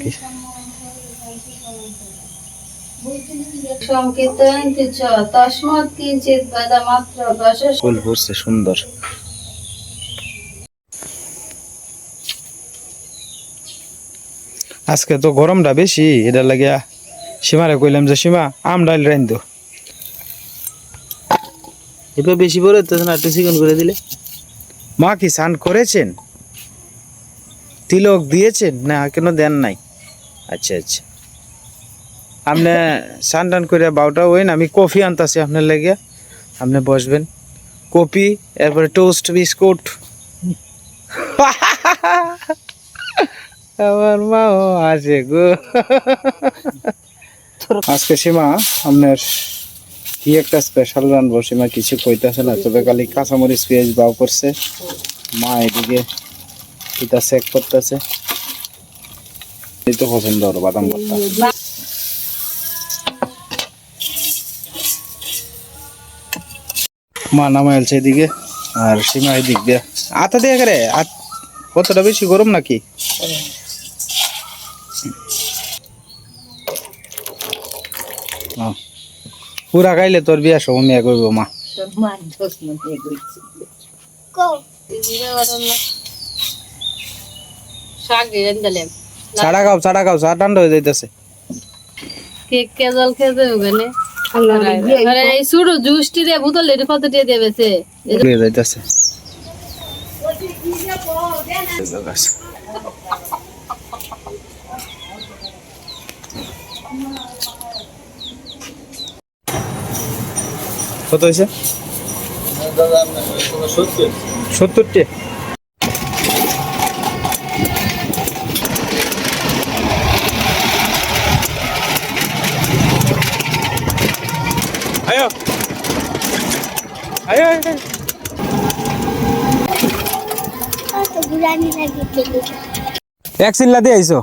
কি ফুল ফুটছে সুন্দর। আজকে তো গরমটা বেশি, এটা লাগিয়া সীমারে কইলাম যে সীমা আম ডাল রাইন্দো, এটা বেশি পরে তো না, একটু চিকন করে দিলে। মা কি স্নান করেছেন, তিলক দিয়েছেন না কেন দেন নাই? আচ্ছা আচ্ছা, আপনি স্নান টান করে বাউটা হইন, আমি কফি আনতাছি আপনার লেগে, আপনি বসবেন। কফি, এরপরে টোস্ট বিস্কুট। আমার মাও আসে গো। আজকে সীমা আপনার কি একটা স্পেশাল রানবো, সীমা কিছু কইতেছে না, তবে খালি কাঁচামরিচ পেঁয়াজ বাও করছে। মা এদিকে এটা চেক করতেছে। এই তো পছন্দ হলো বাদাম ভর্তা। মা নামাইলছে এদিকে, আর সীমা এদিক দিয়ে আতা দিয়ে করে। কতটা বেশি গরম নাকি? পুরা খাইলে তোর বিয়া সময় মেয়ে করবো মা। চাড়া খাও চাড়া খাও, চা ঠান্ডা হয়ে যাইতেছে। কত হয়েছে? 70টি। আয়ো আয়ো এক চিল্লা দিয়ে আইসো,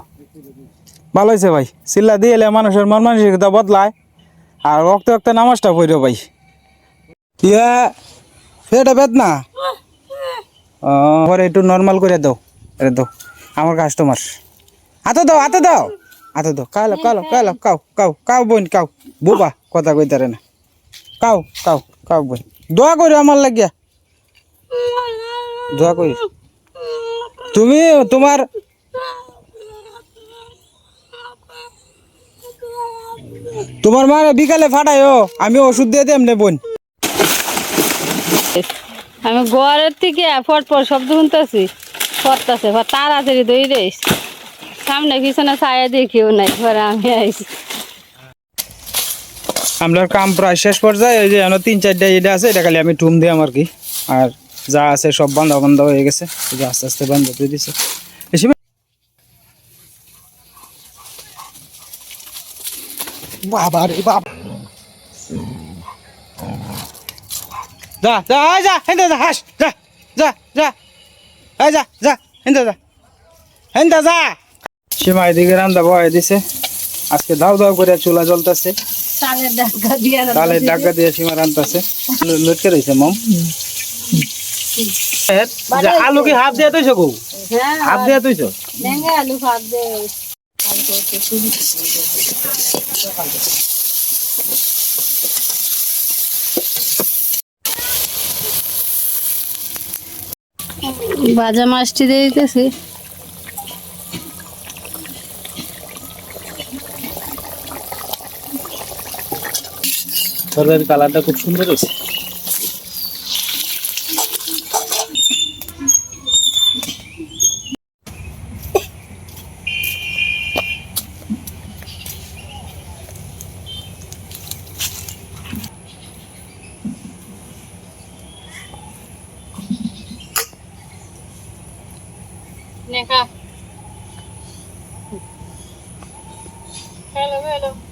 ভালো হয়েছে ভাই। চিল্লা দিয়ে এলে মানুষের মন মানসিকতা বদলায়, আর রক্তে রক্তে নামাজটা পড়ো ভাই। কি ফেটা বেদনা? পরে একটু নর্মাল করে দাও, এটা দাও আমার কাস্টমার। হাতে দাও হাতে দাও হাতে দাও, কালো কালো কালো কাও কাও কাও বোন কাও, বুবা কথা কইতারে না, কাও কাও কাও বোন। দোয়া করি আমার লাগিয়া, দোয়া করি। তুমি তোমার তোমার মা বিকালে ফাটাইও, আমি ওষুধ দিয়ে দেম নে বোন। আমি ঘরের থেকে ফটফট শব্দ শুনতেছি, পড়তেছে তাড়াতাড়ি দৌড়ে সামনে পিছনে ছায়া দিয়ে কেউ নাই, ঘরে আমি আইছি। আমরা কাম প্রায় শেষ পর্যায়ে, এই যে 3-4টা এটা আছে, এটা খালি আমি টুম দিই আমার কি, আর যা আছে সব বান্ধা বান্ধা হয়ে গেছে, এই যে আস্তে আস্তে বান্ধা দিয়ে দিছে। বাবা রে বাবা, যা যা যা হেন্দা যা, হাস যা যা যা যা যা হেন্দা যা হেন্দা যা। সীমা এদিকে রান্না বয়ে দিছে, আজকে দাও দাও করে চুলা জ্বলতেছে, তালের ডাক্কা দিয়ে সীমা রান্তাছে। লটকে রয়েছে মম। আলু কি হাত দিয়ে তুইছো গো? হাত দিয়ে তুইছো? আলু হাত দিয়ে ভাজা মাছটি দিয়ে দিতেছি। তরকারির কালারটা খুব সুন্দর হয়েছে। Nè, hello hello